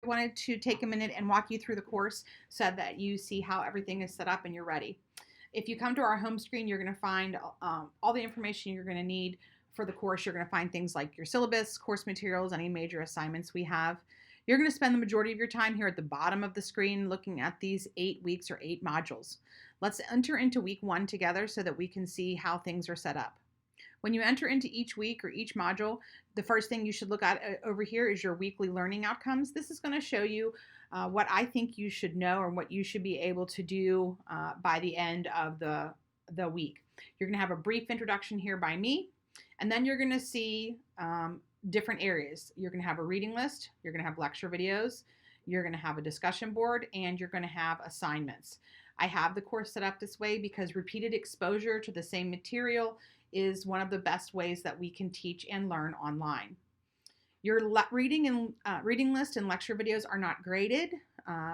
wanted to take a minute and walk you through the course so that you see how everything is set up and you're ready. If you come to our home screen, you're going to find all the information you're going to need for the course. You're going to find things like your syllabus, course materials, any major assignments we have. You're going to spend the majority of your time here at the bottom of the screen looking at these 8 weeks or 8 modules. Let's enter into week 1 together so that we can see how things are set up. When you enter into each week or each module, the first thing you should look at over here is your weekly learning outcomes. This is going to show you what I think you should know or what you should be able to do by the end of the week. You're going to have a brief introduction here by me, and then you're going to see different areas. You're going to have a reading list, you're going to have lecture videos, you're going to have a discussion board, and you're going to have assignments. I have the course set up this way because repeated exposure to the same material is one of the best ways that we can teach and learn online. Your reading list and lecture videos are not graded,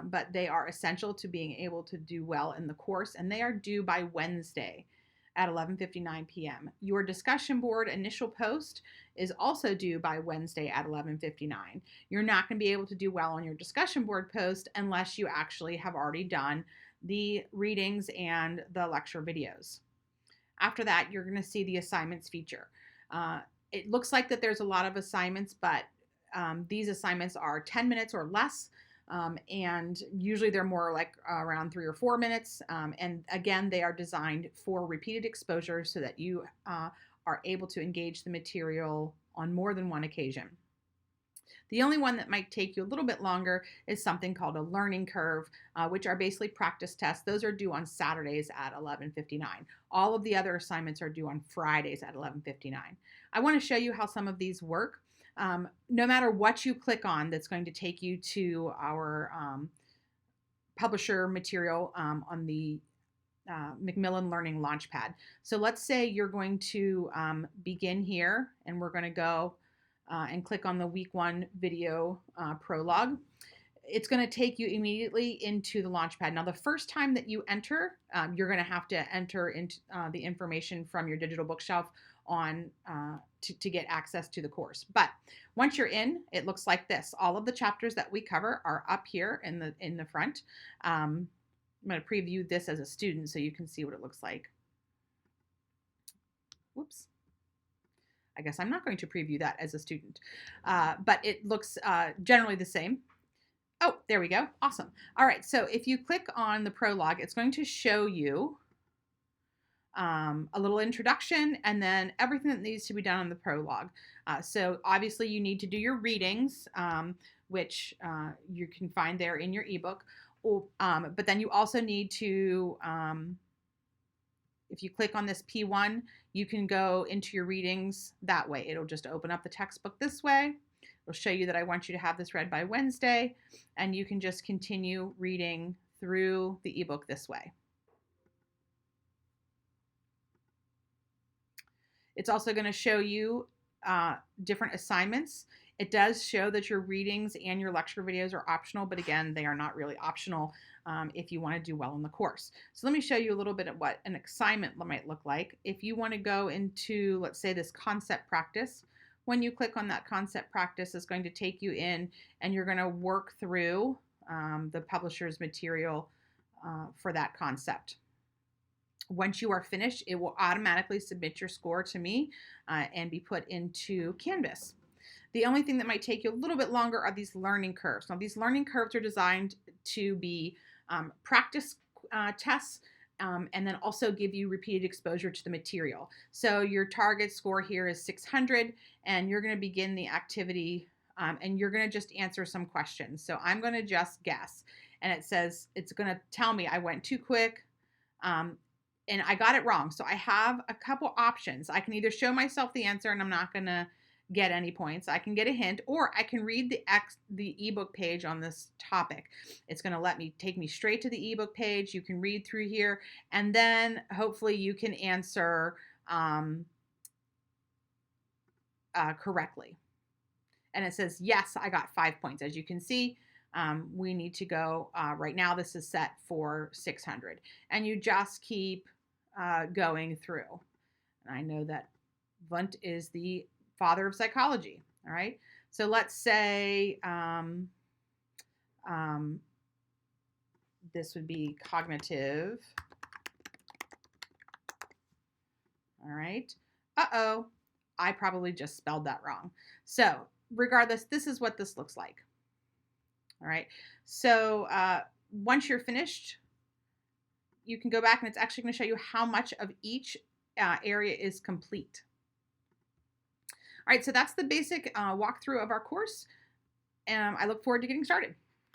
but they are essential to being able to do well in the course, and they are due by Wednesday at 11:59 p.m. Your discussion board initial post is also due by Wednesday at 11:59. You're not going to be able to do well on your discussion board post unless you actually have already done the readings and the lecture videos. After that, you're going to see the assignments feature. It looks like that there's a lot of assignments, but these assignments are 10 minutes or less, and usually they're more like around 3 or 4 minutes. And again, they are designed for repeated exposure so that you are able to engage the material on more than one occasion. The only one that might take you a little bit longer is something called a learning curve, which are basically practice tests. Those are due on Saturdays at 11:59. All of the other assignments are due on Fridays at 11:59. I want to show you how some of these work. No matter what you click on, that's going to take you to our publisher material on the Macmillan Learning Launchpad. So let's say you're going to begin here, and we're going to go and click on the week 1 video prologue. It's going to take you immediately into the Launchpad. Now, the first time that you enter, you're going to have to enter into the information from your digital bookshelf on to get access to the course. But once you're in, it looks like this. All of the chapters that we cover are up here in the front. I'm going to preview this as a student so you can see what it looks like. Whoops. I guess I'm not going to preview that as a student, but it looks generally the same. Oh, there we go. Awesome. All right. So if you click on the prologue, it's going to show you a little introduction and then everything that needs to be done in the prologue. So obviously you need to do your readings, which you can find there in your ebook. But then you also need to if you click on this P1, you can go into your readings that way. It'll just open up the textbook this way. It'll show you that I want you to have this read by Wednesday, and you can just continue reading through the ebook this way. It's also going to show you different assignments. It does show that your readings and your lecture videos are optional, but again, they are not really optional if you want to do well in the course. So let me show you a little bit of what an assignment might look like. If you want to go into, let's say, this concept practice, when you click on that concept practice, it's going to take you in and you're going to work through the publisher's material for that concept. Once you are finished, it will automatically submit your score to me and be put into Canvas. The only thing that might take you a little bit longer are these learning curves. Now, these learning curves are designed to be practice tests and then also give you repeated exposure to the material. So your target score here is 600, and you're going to begin the activity and you're going to just answer some questions. So I'm going to just guess, and it says it's going to tell me I went too quick and I got it wrong. So I have a couple options. I can either show myself the answer and I'm not going to get any points. I can get a hint, or I can read the ebook page on this topic. It's going to take me straight to the ebook page. You can read through here, and then hopefully you can answer correctly. And it says, yes, I got 5 points. As you can see, we need to go, right now this is set for 600. And you just keep going through. And I know that Wundt is the father of psychology. All right. So let's say Um, this would be cognitive. All right. Uh-oh, I probably just spelled that wrong. So regardless, this is what this looks like. All right. So once you're finished, you can go back and it's actually going to show you how much of each area is complete. All right, so that's the basic walkthrough of our course. And I look forward to getting started.